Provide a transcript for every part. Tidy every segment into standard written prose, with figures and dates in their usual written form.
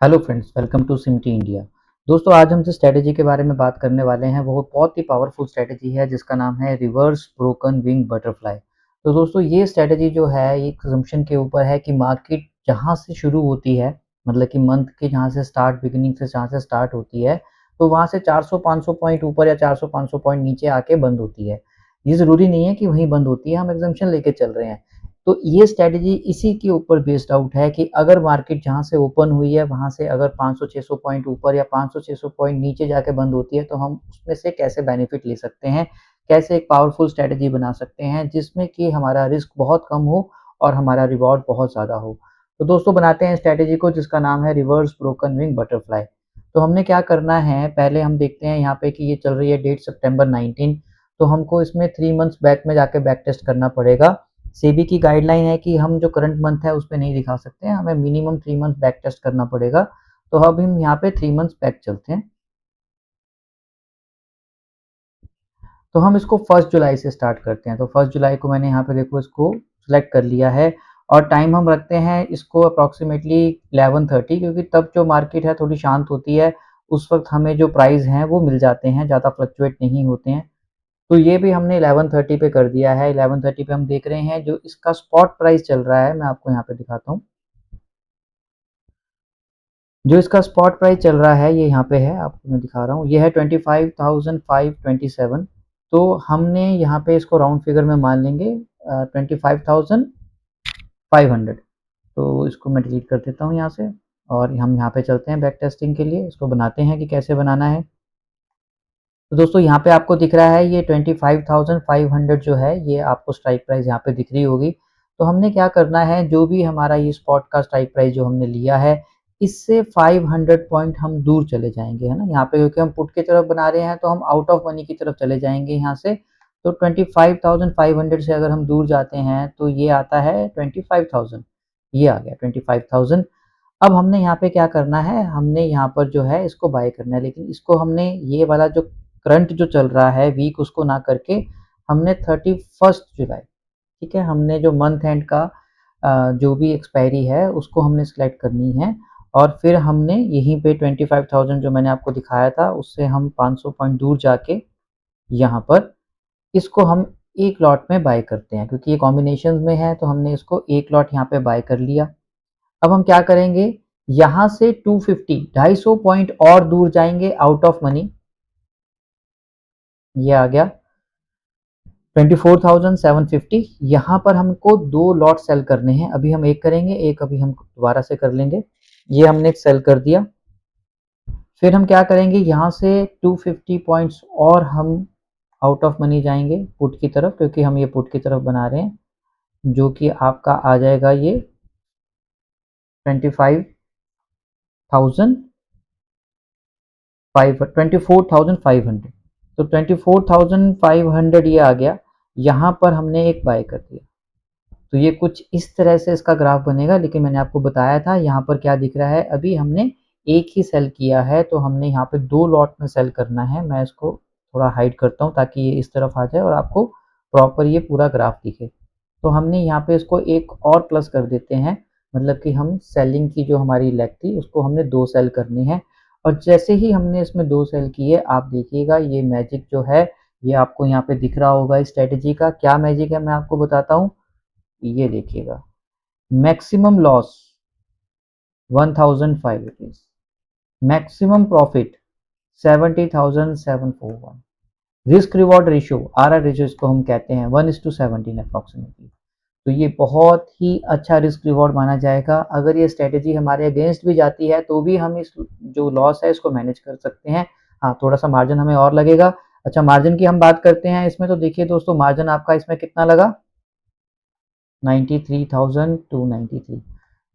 Hello friends, welcome to सिमटी India. दोस्तों, आज हम जिस स्ट्रैटेजी के बारे में बात करने वाले हैं वो बहुत ही पावरफुल स्ट्रैटेजी है जिसका नाम है रिवर्स ब्रोकन विंग बटरफ्लाई। तो दोस्तों, ये स्ट्रैटेजी जो है एक assumption के ऊपर है कि मार्केट जहाँ से शुरू होती है, मतलब कि मंथ के जहाँ से स्टार्ट बिगिनिंग से जहाँ से स्टार्ट होती है, तो वहाँ से 400-500 पॉइंट ऊपर या 400-500 पॉइंट नीचे आके बंद होती है। ये ज़रूरी नहीं है कि वहीं बंद होती है, हम assumption लेके चल रहे हैं। तो ये स्ट्रैटेजी इसी के ऊपर बेस्ड आउट है कि अगर मार्केट जहाँ से ओपन हुई है वहाँ से अगर 500-600 पॉइंट ऊपर या 500-600 पॉइंट नीचे जाके बंद होती है तो हम उसमें से कैसे बेनिफिट ले सकते हैं, कैसे एक पावरफुल स्ट्रैटेजी बना सकते हैं जिसमें कि हमारा रिस्क बहुत कम हो और हमारा रिवॉर्ड बहुत ज़्यादा हो। तो दोस्तों, बनाते हैं स्ट्रैटेजी को जिसका नाम है रिवर्स ब्रोकन विंग बटरफ्लाई। तो हमने क्या करना है, पहले हम देखते हैं यहाँ पे कि ये चल रही है डेट सितंबर 19। तो हमको इसमें 3 मंथ्स बैक में जाके बैक टेस्ट करना पड़ेगा। सेबी की गाइडलाइन है कि हम जो करंट मंथ है उसपे नहीं दिखा सकते हैं, हमें मिनिमम 3 मंथ बैक टेस्ट करना पड़ेगा। तो अब हम यहाँ पे 3 मंथ्स बैक चलते हैं। तो हम इसको 1 जुलाई से स्टार्ट करते हैं। तो 1 जुलाई को मैंने यहाँ पे देखो इसको सिलेक्ट कर लिया है और टाइम हम रखते हैं इसको अप्रॉक्सीमेटली 11:30, क्योंकि तब जो मार्केट है थोड़ी शांत होती है। उस वक्त हमें जो प्राइस हैं वो मिल जाते हैं, ज़्यादा फ्लक्चुएट नहीं होते हैं। तो ये भी हमने 11:30 पे कर दिया है। 11:30 पे हम देख रहे हैं जो इसका स्पॉट प्राइस चल रहा है, मैं आपको यहाँ पे दिखाता हूँ। जो इसका स्पॉट प्राइस चल रहा है ये यहाँ पे है, आपको मैं दिखा रहा हूँ, ये है 25,527। तो हमने यहाँ पे इसको राउंड फिगर में मान लेंगे 25,500। तो इसको मैं डिलीट कर देता हूँ यहाँ से और हम यहाँ पे चलते हैं बैक टेस्टिंग के लिए। इसको बनाते हैं कि कैसे बनाना है। तो दोस्तों, यहाँ पे आपको दिख रहा है ये 25,500 जो है ये आपको स्ट्राइक प्राइस यहाँ पे दिख रही होगी। तो हमने क्या करना है, जो भी हमारा ये स्पॉट का स्ट्राइक प्राइस जो हमने लिया है इससे 500 पॉइंट हम दूर चले जाएंगे, है ना। यहाँ पे क्योंकि हम पुट की तरफ बना रहे हैं तो हम आउट ऑफ मनी की तरफ चले जाएंगे यहाँ से। तो 25,500 से अगर हम दूर जाते हैं तो ये आता है 25,000। ये आ गया 25,000। अब हमने यहाँ पे क्या करना है, हमने यहाँ पर जो है इसको बाय करना है, लेकिन इसको हमने ये वाला जो करंट जो चल रहा है वीक उसको ना करके हमने 31 जुलाई, ठीक है, हमने जो मंथ एंड का जो भी एक्सपायरी है उसको हमने सिलेक्ट करनी है। और फिर हमने यहीं पे 25,000 जो मैंने आपको दिखाया था उससे हम 500 पॉइंट दूर जाके यहाँ पर इसको हम एक लॉट में बाय करते हैं, क्योंकि ये कॉम्बिनेशन में है तो हमने इसको एक लॉट यहाँ पे बाय कर लिया। अब हम क्या करेंगे, यहाँ से 250 250 पॉइंट और दूर जाएंगे आउट ऑफ मनी। ये आ गया 24,750। यहाँ पर हमको 2 लॉट सेल करने हैं। अभी हम एक करेंगे, एक अभी हम दोबारा से कर लेंगे। ये हमने सेल कर दिया। फिर हम क्या करेंगे, यहाँ से 250 पॉइंट्स और हम आउट ऑफ मनी जाएंगे पुट की तरफ, क्योंकि हम ये पुट की तरफ बना रहे हैं, जो कि आपका आ जाएगा ये 24,500। तो 24,500 ये आ गया। यहाँ पर हमने एक बाय कर दिया। तो ये कुछ इस तरह से इसका ग्राफ बनेगा, लेकिन मैंने आपको बताया था यहाँ पर क्या दिख रहा है, अभी हमने एक ही सेल किया है तो हमने यहाँ पे 2 लॉट में सेल करना है। मैं इसको थोड़ा हाइड करता हूँ ताकि ये इस तरफ आ जाए और आपको प्रॉपर ये पूरा ग्राफ दिखे। तो हमने यहाँ पे इसको एक और प्लस कर देते हैं, मतलब कि हम सेलिंग की जो हमारी लेग थी उसको हमने 2 सेल करनी है। और जैसे ही हमने इसमें 2 सेल किए, आप देखिएगा ये मैजिक जो है ये आपको यहाँ पे दिख रहा होगा। इस स्ट्रेटेजी का क्या मैजिक है मैं आपको बताता हूँ। ये देखिएगा, maximum loss 1005 rupees, maximum profit 70,741, risk reward ratio R ratio इसको हम कहते हैं 1:17 अप्रॉक्सीमेटली। तो ये बहुत ही अच्छा रिस्क रिवॉर्ड माना जाएगा। अगर ये स्ट्रेटेजी हमारे अगेंस्ट भी जाती है तो भी हम इस जो लॉस है इसको मैनेज कर सकते हैं। हाँ, थोड़ा सा मार्जिन हमें और लगेगा। अच्छा, मार्जिन की हम बात करते हैं इसमें। तो देखिए दोस्तों, मार्जिन आपका इसमें कितना लगा, 93,293।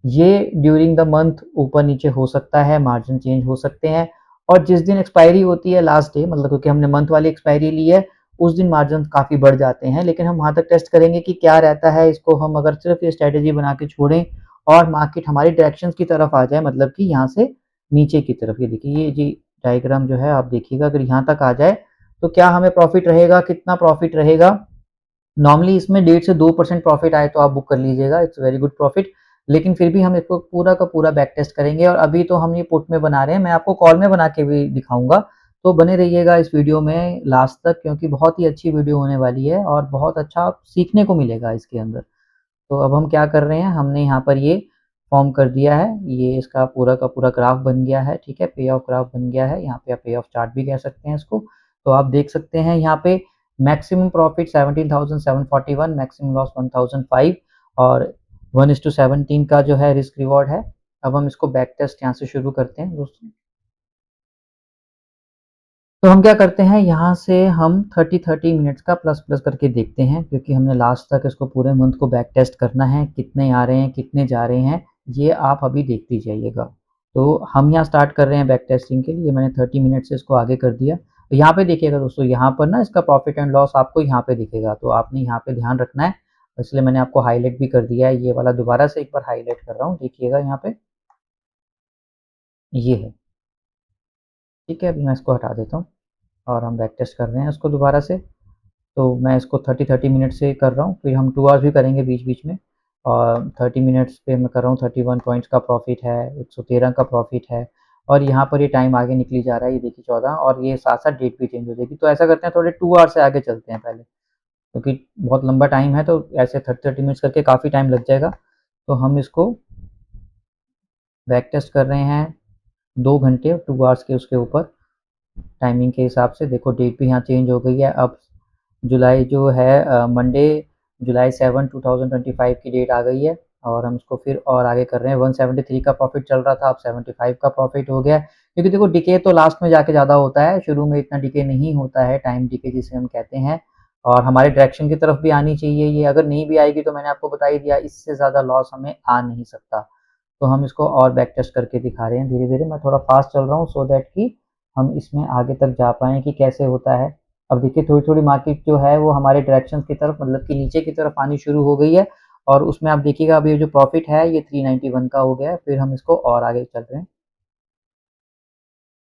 ये ड्यूरिंग द मंथ ऊपर नीचे हो सकता है, मार्जिन चेंज हो सकते हैं। और जिस दिन एक्सपायरी होती है लास्ट डे, मतलब क्योंकि हमने मंथ वाली एक्सपायरी ली है, उस दिन मार्जिन काफ़ी बढ़ जाते हैं। लेकिन हम वहाँ तक टेस्ट करेंगे कि क्या रहता है। इसको हम अगर सिर्फ ये स्ट्रेटेजी बना के छोड़ें और मार्केट हमारी डायरेक्शन की तरफ आ जाए, मतलब कि यहाँ से नीचे की तरफ, ये देखिए ये जी डायग्राम जो है आप देखिएगा, अगर यहाँ तक आ जाए तो क्या हमें प्रॉफिट रहेगा, कितना प्रॉफिट रहेगा। नॉर्मली इसमें 1.5 से 2% प्रॉफिट आए तो आप बुक कर लीजिएगा, इट्स वेरी गुड प्रॉफिट। लेकिन फिर भी हम इसको पूरा का पूरा बैक टेस्ट करेंगे और अभी तो हम ये पुट में बना रहे हैं, मैं आपको कॉल में बना के भी दिखाऊँगा। तो बने रहिएगा इस वीडियो में लास्ट तक, क्योंकि बहुत ही अच्छी वीडियो होने वाली है और बहुत अच्छा सीखने को मिलेगा इसके अंदर। तो अब हम क्या कर रहे हैं, हमने यहाँ पर ये फॉर्म कर दिया है, ये इसका पूरा का पूरा ग्राफ बन गया है, ठीक है, पे ऑफ ग्राफ बन गया है, यहाँ पे आप पे ऑफ चार्ट भी कह सकते हैं इसको। तो आप देख सकते हैं यहाँ पे मैक्सिमम प्रॉफिट 17,741, मैक्सिमम लॉस 1,005 और 1:17 का जो है रिस्क रिवॉर्ड है। अब हम इसको बैक टेस्ट यहाँ से शुरू करते हैं दोस्तों। तो हम क्या करते हैं, यहाँ से हम 30-30 मिनट्स का प्लस प्लस करके देखते हैं, क्योंकि हमने लास्ट तक इसको पूरे मंथ को बैक टेस्ट करना है, कितने आ रहे हैं कितने जा रहे हैं ये आप अभी देखते जाइएगा। तो हम यहाँ स्टार्ट कर रहे हैं बैक टेस्टिंग के लिए, मैंने 30 मिनट से इसको आगे कर दिया। तो यहाँ पे देखिएगा दोस्तों, यहाँ पर ना इसका प्रॉफिट एंड लॉस आपको यहाँ पे दिखेगा, तो आपने यहाँ पे ध्यान रखना है, इसलिए मैंने आपको हाईलाइट भी कर दिया है, ये वाला दोबारा से एक बार हाईलाइट कर रहा हूँ, देखिएगा यहाँ पे ये है, ठीक है। अभी मैं इसको हटा देता हूँ और हम बैक टेस्ट कर रहे हैं इसको दोबारा से। तो मैं इसको 30-30 मिनट से कर रहा हूँ, फिर हम 2 आवर्स भी करेंगे बीच-बीच में, और 30 मिनट्स पे मैं कर रहा हूँ, 31 पॉइंट्स का प्रॉफिट है, 113 का प्रॉफिट है और यहाँ पर ये टाइम आगे निकली जा रहा है, ये देखिए 14 और ये साथ-साथ डेट भी चेंज हो जाएगी। तो ऐसा करते हैं, थोड़े 2 आवर्स से आगे चलते हैं पहले, क्योंकि बहुत लंबा टाइम है, तो ऐसे 30-30 मिनट्स करके काफ़ी टाइम लग जाएगा। तो हम इसको बैक टेस्ट कर रहे हैं 2 घंटे 2 आवर्स के उसके ऊपर टाइमिंग के हिसाब से। देखो डेट भी यहाँ चेंज हो गई है, अब जुलाई जो है मंडे जुलाई 7 2025 की डेट आ गई है और हम इसको फिर और आगे कर रहे हैं। 173 का प्रॉफिट चल रहा था, अब 75 का प्रॉफिट हो गया, क्योंकि देखो डिके तो लास्ट में जाके ज़्यादा होता है, शुरू में इतना डिके नहीं होता है, टाइम डिके जिसे हम कहते हैं। और हमारे डायरेक्शन की तरफ भी आनी चाहिए ये, अगर नहीं भी आएगी तो मैंने आपको बता ही दिया, इससे ज़्यादा लॉस हमें आ नहीं सकता। तो हम इसको और बैक टेस्ट करके दिखा रहे हैं धीरे धीरे, मैं थोड़ा फास्ट चल रहा हूँ सो दैट कि हम इसमें आगे तक जा पाएँ कि कैसे होता है। अब देखिए थोड़ी-थोड़ी मार्केट जो है वो हमारे डायरेक्शन की तरफ, मतलब कि नीचे की तरफ आनी शुरू हो गई है और उसमें आप देखिएगा अभी जो प्रॉफिट है ये 391 का हो गया है, फिर हम इसको और आगे चल रहे हैं।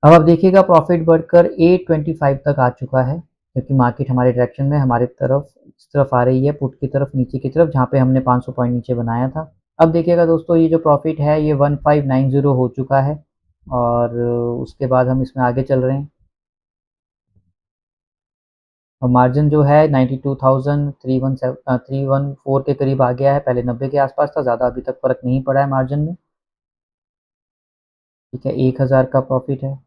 अब आप देखिएगा प्रॉफिट बढ़कर 825 तक आ चुका है, क्योंकि मार्केट हमारे डायरेक्शन में हमारी तरफ इस तरफ आ रही है, पुट की तरफ नीचे की तरफ, जहाँ पे हमने 500 पॉइंट नीचे बनाया था। अब देखिएगा दोस्तों, ये जो प्रॉफिट है ये 1590 हो चुका है और उसके बाद हम इसमें आगे चल रहे हैं। और मार्जिन जो है 92,314 के करीब आ गया है, पहले 90 के आसपास था, ज़्यादा अभी तक फ़र्क नहीं पड़ा है मार्जिन में, ठीक है। 1000 का प्रॉफिट है।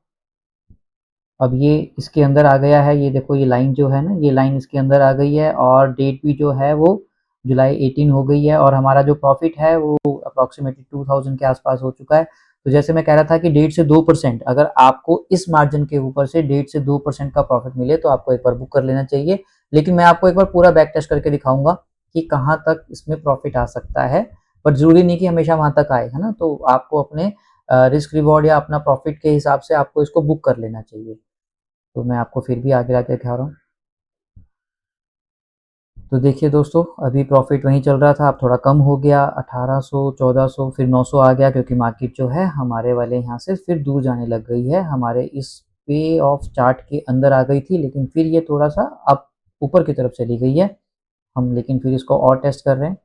अब ये इसके अंदर आ गया है, ये देखो ये लाइन जो है ना, ये लाइन इसके अंदर आ गई है और डेट भी जो है वो जुलाई 18 हो गई है और हमारा जो प्रॉफिट है वो अप्रॉक्सीमेटली 2000 के आसपास हो चुका है। तो जैसे मैं कह रहा था कि 1.5 से 2%, अगर आपको इस मार्जिन के ऊपर से 1.5 से 2% का प्रॉफिट मिले तो आपको एक बार बुक कर लेना चाहिए। लेकिन मैं आपको एक बार पूरा बैक टेस्ट करके दिखाऊंगा कि कहाँ तक इसमें प्रॉफिट आ सकता है, पर जरूरी नहीं कि हमेशा वहां तक आए, है ना। तो आपको अपने रिस्क रिवॉर्ड या अपना प्रॉफिट के हिसाब से आपको इसको बुक कर लेना चाहिए। तो मैं आपको फिर भी आगे आके दिखा रहा हूँ। तो देखिए दोस्तों, अभी प्रॉफिट वहीं चल रहा था, अब थोड़ा कम हो गया, 1800 1400 फिर 900 आ गया, क्योंकि मार्केट जो है हमारे वाले यहाँ से फिर दूर जाने लग गई है, हमारे इस पे ऑफ चार्ट के अंदर आ गई थी, लेकिन फिर ये थोड़ा सा अब ऊपर की तरफ चली गई है। हम लेकिन फिर इसको और टेस्ट कर रहे हैं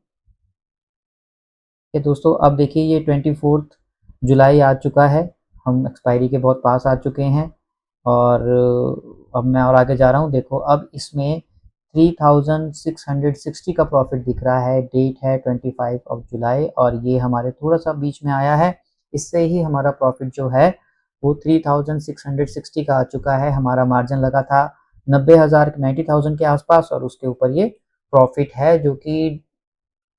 कि दोस्तों, अब देखिए ये 24 जुलाई आ चुका है, हम एक्सपायरी के बहुत पास आ चुके हैं और अब मैं और आगे जा रहा हूँ। देखो अब इसमें 3660 का प्रॉफिट दिख रहा है, डेट है 25 ऑफ जुलाई और ये हमारे थोड़ा सा बीच में आया है, इससे ही हमारा प्रॉफिट जो है वो 3660 का आ चुका है। हमारा मार्जिन लगा था 90,000 के आसपास और उसके ऊपर ये प्रॉफिट है जो कि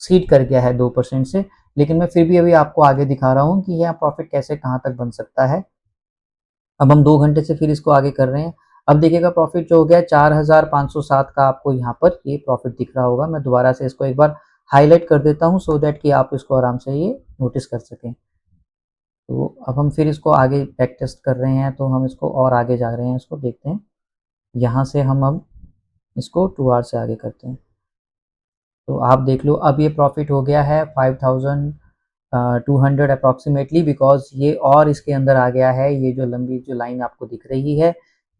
सीड कर गया है 2% से। लेकिन मैं फिर भी अभी आपको आगे दिखा रहा हूँ कि यह प्रॉफिट कैसे कहाँ तक बन सकता है। अब हम 2 घंटे से फिर इसको आगे कर रहे हैं। अब देखिएगा प्रॉफिट जो हो गया 4507 का, आपको यहाँ पर ये प्रॉफिट दिख रहा होगा। मैं दोबारा से इसको एक बार हाईलाइट कर देता हूँ सो दैट कि आप इसको आराम से ये नोटिस कर सकें। तो अब हम फिर इसको आगे बैक टेस्ट कर रहे हैं, तो हम इसको और आगे जा रहे हैं, इसको देखते हैं। यहाँ से हम अब इसको 2 आवर से आगे करते हैं। तो आप देख लो अब ये प्रॉफिट हो गया है 5200 अप्रॉक्सीमेटली, बिकॉज ये और इसके अंदर आ गया है। ये जो लंबी जो लाइन आपको दिख रही है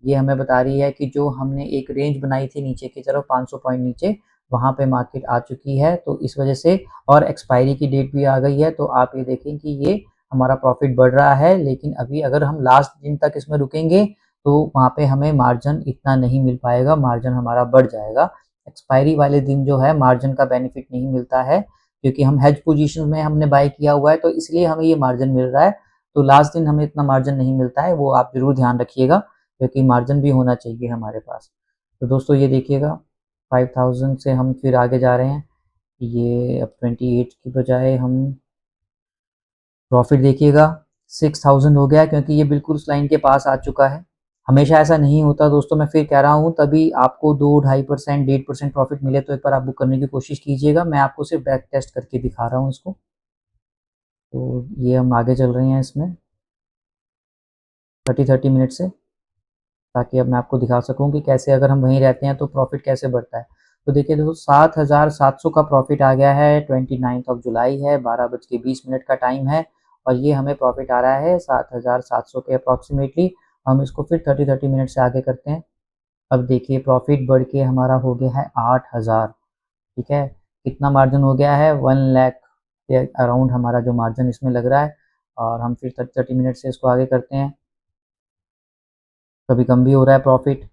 ये हमें बता रही है कि जो हमने एक रेंज बनाई थी नीचे की तरफ 500 पॉइंट नीचे, वहाँ पे मार्केट आ चुकी है, तो इस वजह से और एक्सपायरी की डेट भी आ गई है, तो आप ये देखें कि ये हमारा प्रॉफिट बढ़ रहा है। लेकिन अभी अगर हम लास्ट दिन तक इसमें रुकेंगे तो वहाँ पे हमें मार्जिन इतना नहीं मिल पाएगा, मार्जिन हमारा बढ़ जाएगा। एक्सपायरी वाले दिन जो है मार्जिन का बेनिफिट नहीं मिलता है, क्योंकि हम हेज पोजीशन में हमने बाय किया हुआ है, तो इसलिए हमें ये मार्जिन मिल रहा है। तो लास्ट दिन हमें इतना मार्जिन नहीं मिलता है, वो आप ज़रूर ध्यान रखिएगा, क्योंकि मार्जिन भी होना चाहिए हमारे पास। तो दोस्तों ये देखिएगा 5000 से हम फिर आगे जा रहे हैं। ये अब 28 की बजाय हम प्रॉफिट देखिएगा 6000 हो गया, क्योंकि ये बिल्कुल उस लाइन के पास आ चुका है। हमेशा ऐसा नहीं होता दोस्तों, मैं फिर कह रहा हूँ, तभी आपको 2-2.5% 1.5% प्रॉफिट मिले तो एक बार आप बुक करने की कोशिश कीजिएगा। मैं आपको सिर्फ बैक टेस्ट करके दिखा रहा हूँ इसको। तो ये हम आगे चल रहे हैं इसमें 30 मिनट से, ताकि अब मैं आपको दिखा सकूँ कि कैसे अगर हम वहीं रहते हैं तो प्रॉफिट कैसे बढ़ता है। तो देखिए देखो 7700 का प्रॉफिट आ गया है, 29 जुलाई है, 12:20 का टाइम है, और ये हमें प्रॉफिट आ रहा है 7700 के अप्रॉक्सीमेटली। हम इसको फिर 30 मिनट से आगे करते हैं। अब देखिए प्रॉफिट बढ़ के हमारा हो गया है 8000, ठीक है। कितना मार्जिन हो गया है, 1 लाख के अराउंड हमारा जो मार्जिन इसमें लग रहा है। और हम फिर 30 मिनट से इसको आगे करते हैं। कभी कम भी हो रहा है प्रॉफिट,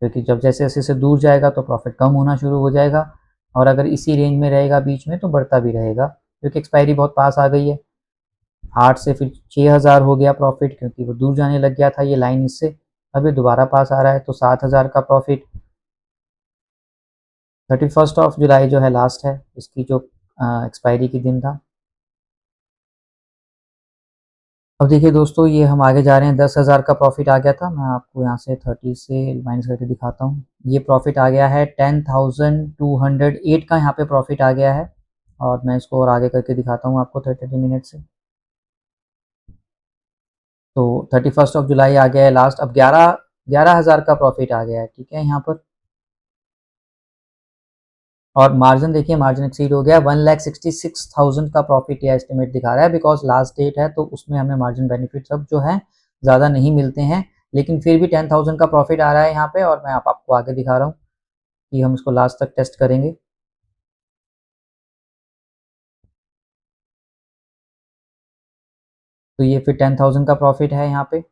क्योंकि जब जैसे-जैसे दूर जाएगा तो प्रॉफिट कम होना शुरू हो जाएगा, और अगर इसी रेंज में रहेगा बीच में तो बढ़ता भी रहेगा, क्योंकि एक्सपायरी बहुत पास आ गई है। 8 से फिर 6000 हो गया प्रॉफिट, क्योंकि वो दूर जाने लग गया था ये लाइन इससे। अब ये दोबारा पास आ रहा है, तो 7000 का प्रॉफिट। 31 जुलाई जो है लास्ट है इसकी जो एक्सपायरी की दिन था। अब देखिए दोस्तों ये हम आगे जा रहे हैं, 10,000 का प्रॉफिट आ गया था। मैं आपको यहाँ से 30 से माइनस करके दिखाता हूँ। ये प्रॉफिट आ गया है 10,208 का यहाँ पे प्रॉफिट आ गया है, और मैं इसको और आगे करके दिखाता हूँ आपको 30 मिनट से। तो 31 जुलाई आ गया है लास्ट। अब 11,000 का प्रॉफिट आ गया है, ठीक है यहाँ पर। और मार्जिन देखिए, मार्जिन एक्सीड हो गया, 1,66,000 का प्रॉफिट या एस्टिमेट दिखा रहा है, बिकॉज लास्ट डेट है तो उसमें हमें मार्जिन बेनिफिट सब जो है ज़्यादा नहीं मिलते हैं। लेकिन फिर भी 10,000 का प्रॉफिट आ रहा है यहाँ पे, और मैं आपको आगे दिखा रहा हूँ कि हम इसको लास्ट तक टेस्ट करेंगे। तो ये फिर 10,000 का प्रॉफिट है यहाँ पे।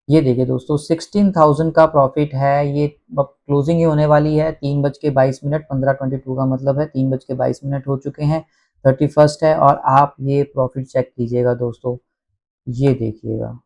ये देखिए दोस्तों 16,000 का प्रॉफिट है। ये अब क्लोजिंग ही होने वाली है, 3:22, 15:22 का मतलब है 3:22 हो चुके हैं। 31 है, और आप ये प्रॉफिट चेक कीजिएगा दोस्तों, ये देखिएगा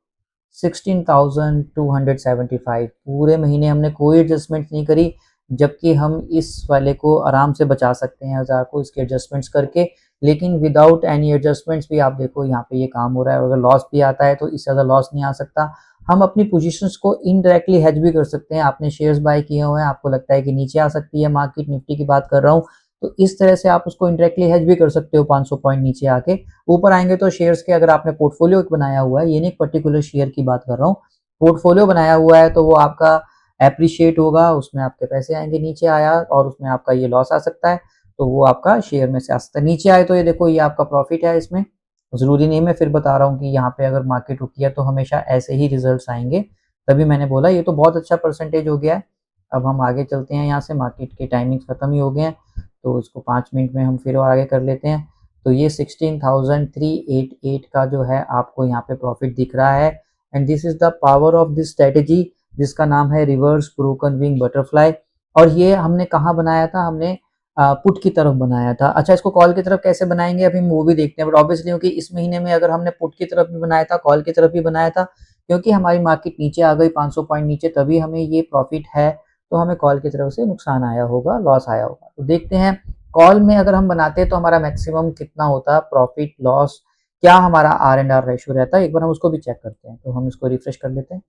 16,275। पूरे महीने हमने कोई एडजस्टमेंट नहीं करी, जबकि हम इस वाले को आराम से बचा सकते हैं 1000 को इसके एडजस्टमेंट्स करके। लेकिन विदाउट एनी एडजस्टमेंट्स भी आप देखो यहाँ पे ये काम हो रहा है, और अगर लॉस भी आता है तो इससे ज़्यादा लॉस नहीं आ सकता। हम अपनी पोजीशंस को इनडायरेक्टली हेज भी कर सकते हैं। आपने शेयर्स बाय किए हुए हैं, आपको लगता है कि नीचे आ सकती है मार्केट, निफ्टी की बात कर रहा हूँ, तो इस तरह से आप उसको इनडायरेक्टली हेज भी कर सकते हो। 500 पॉइंट नीचे आके ऊपर आएंगे तो शेयर्स के, अगर आपने पोर्टफोलियो बनाया हुआ है, ये नहीं पर्टिकुलर शेयर की बात कर रहा हूँ, पोर्टफोलियो बनाया हुआ है, तो वो आपका एप्रिशिएट होगा, उसमें आपके पैसे आएंगे। नीचे आया और उसमें आपका ये लॉस आ सकता है, तो वो आपका शेयर में से आ सकता है। नीचे आए तो ये देखो ये आपका प्रॉफिट है इसमें। ज़रूरी नहीं, मैं फिर बता रहा हूँ कि यहाँ पे अगर मार्केट रुकी है तो हमेशा ऐसे ही रिजल्ट्स आएंगे, तभी मैंने बोला ये तो बहुत अच्छा परसेंटेज हो गया है। अब हम आगे चलते हैं, यहाँ से मार्केट के टाइमिंग्स खत्म ही हो गए हैं, तो इसको 5 मिनट में हम फिर और आगे कर लेते हैं। तो ये 16,388 का जो है आपको यहाँ पे प्रॉफिट दिख रहा है। And this is the power of this strategy, जिसका नाम है रिवर्स ब्रोकन विंग बटरफ्लाई। और ये हमने कहाँ बनाया था, हमने पुट की तरफ बनाया था। अच्छा, इसको कॉल की तरफ कैसे बनाएंगे अभी हम वो भी देखते हैं, बट ऑब्वियसली क्योंकि इस महीने में अगर हमने पुट की तरफ भी बनाया था, कॉल की तरफ भी बनाया था, क्योंकि हमारी मार्केट नीचे आ गई 500 पॉइंट नीचे, तभी हमें ये प्रॉफिट है। तो हमें कॉल की तरफ से नुकसान आया होगा, लॉस आया होगा। तो देखते हैं कॉल में अगर हम बनाते हैं तो हमारा मैक्सिमम कितना होता, प्रॉफिट लॉस, क्या हमारा आर एंड आर रेशियो रहता है, एक बार हम उसको भी चेक करते हैं। तो हम इसको रिफ्रेश कर लेते हैं,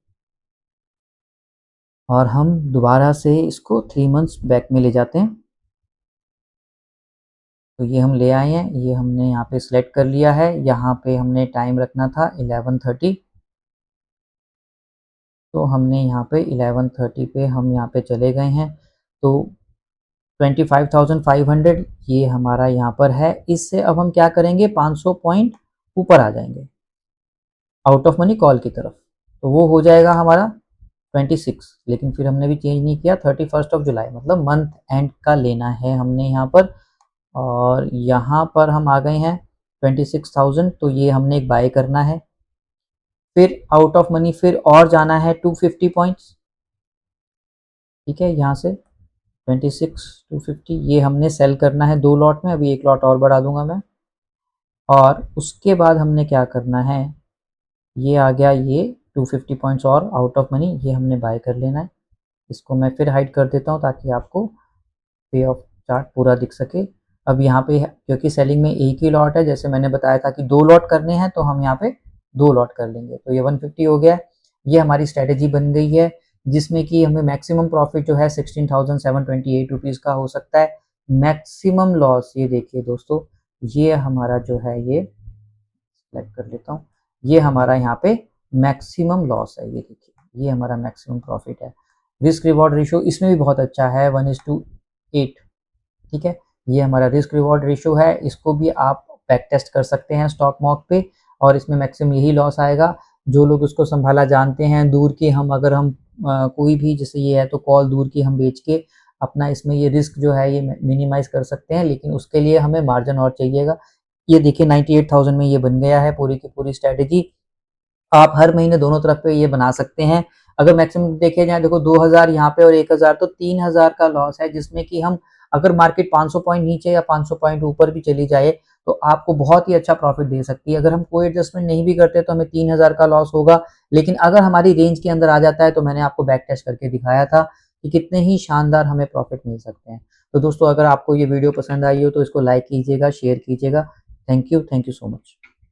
और हम दोबारा से इसको 3 मंथ्स बैक में ले जाते हैं। तो ये हम ले आए हैं, ये हमने यहाँ पे सिलेक्ट कर लिया है। यहाँ पे हमने टाइम रखना था 11:30, तो हमने यहाँ पे 11:30 पे हम यहाँ पे चले गए हैं। तो 25,500 ये हमारा यहाँ पर है। इससे अब हम क्या करेंगे, 500 पॉइंट ऊपर आ जाएंगे आउट ऑफ मनी कॉल की तरफ, तो वो हो जाएगा हमारा 26, लेकिन फिर हमने भी चेंज नहीं किया, 31 ऑफ जुलाई मतलब मंथ एंड का लेना है हमने यहाँ पर। और यहाँ पर हम आ गए हैं 26,000, तो ये हमने एक बाय करना है। फिर आउट ऑफ मनी फिर और जाना है 250 पॉइंट्स, ठीक है, यहाँ से 26 250 ये हमने सेल करना है 2 लॉट में, अभी 1 लॉट और बढ़ा दूंगा मैं। और उसके बाद हमने क्या करना है, ये आ गया ये 250 पॉइंट्स और आउट ऑफ मनी, ये हमने बाय कर लेना है। इसको मैं फिर हाइड कर देता हूँ ताकि आपको पे ऑफ चार्ट पूरा दिख सके। अब यहाँ पे क्योंकि सेलिंग में एक ही लॉट है, जैसे मैंने बताया था कि 2 लॉट करने हैं, तो हम यहाँ पे 2 लॉट कर लेंगे, तो ये 150 हो गया। ये हमारी स्ट्रेटेजी बन गई है, जिसमें कि हमें मैक्सिमम प्रॉफिट जो है 16,728 रुपीज़ का हो सकता है। मैक्सिमम लॉस ये देखिए दोस्तों, ये हमारा जो है, ये सेलेक्ट कर लेता हूँ, ये हमारा यहाँ पे मैक्सिमम लॉस है, ये देखिए ये हमारा मैक्सिमम प्रॉफिट है। रिस्क रिवॉर्ड रेशियो इसमें भी बहुत अच्छा है, 1:8, ठीक है। ये हमारा रिस्क रिवॉर्ड रेशियो है, इसको भी आप बैक टेस्ट कर सकते हैं स्टॉक मॉक पे, और इसमें मैक्सिमम यही लॉस आएगा। जो लोग उसको संभाला जानते हैं, दूर के हम अगर हम कोई भी जैसे ये है तो कॉल दूर की हम बेच के अपना इसमें ये रिस्क जो है ये मिनिमाइज कर सकते हैं, लेकिन उसके लिए हमें मार्जिन और चाहिएगा। ये देखिए 98,000 में ये बन गया है पूरी की पूरी स्ट्रेटेजी। आप हर महीने दोनों तरफ पे ये बना सकते हैं। अगर मैक्सिमम देखे जाए, देखो 2000 यहाँ पे और 1000, तो 3000 का लॉस है, जिसमें कि हम अगर मार्केट 500 पॉइंट नीचे या 500 पॉइंट ऊपर भी चली जाए तो आपको बहुत ही अच्छा प्रॉफिट दे सकती है। अगर हम कोई एडजस्टमेंट नहीं भी करते तो हमें 3000 का लॉस होगा, लेकिन अगर हमारी रेंज के अंदर आ जाता है तो मैंने आपको बैक टेस्ट करके दिखाया था कि कितने ही शानदार हमें प्रॉफिट मिल सकते हैं। तो दोस्तों, अगर आपको ये वीडियो पसंद आई हो तो इसको लाइक कीजिएगा, शेयर कीजिएगा। Thank you so much.